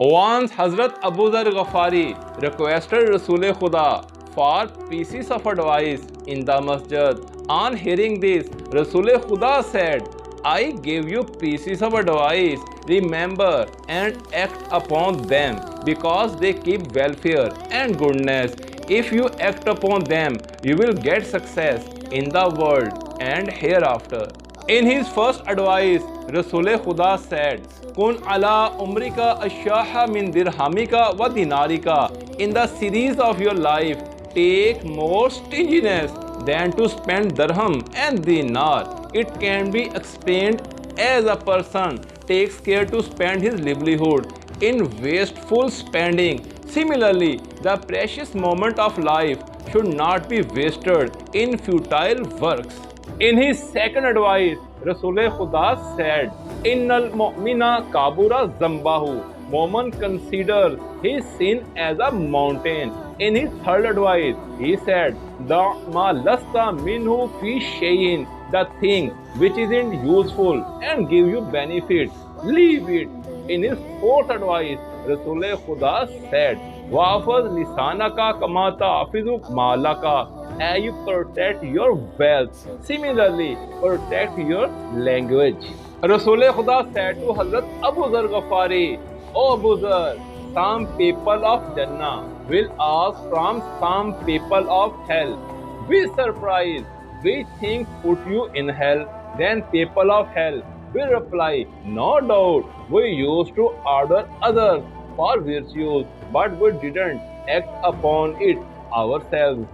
Once Hazrat Dharr Ghaffari requested Rasool Khuda for pieces of advice in the masjid. On hearing this, Rasool Khuda said, I give you pieces of advice. Remember and act upon them because they keep welfare and goodness. If you act upon them, you will get success in the world and hereafter. In his first advice, Rasool Khuda said, Kun ala umrika ashaha min dirhamika wa dinarika. In the series of your life, take more stinginess than to spend dirham and dinar. It can be explained as a person takes care to spend his livelihood in wasteful spending. Similarly, the precious moment of life should not be wasted in futile works. In his second advice, Rasool Khuda said, Innal mu'mina kabura zambahu. Momin considers his sin as a mountain. In his third advice, he said, Da ma lasta minhu fi shayin. The thing which isn't useful and give you benefit, leave it. In his fourth advice, Rasool Khuda said, Wafaz lisanaka kamata afizu malaka. And you protect your wealth. Similarly, protect your language. Rasool Khuda said to Hazrat Dharr Ghaffari, O abuzar, some people of Jannah will ask from some people of hell, be surprised, we think put you in hell. Then people of hell will reply, no doubt, we used to order others for virtues, but we didn't act upon it ourselves.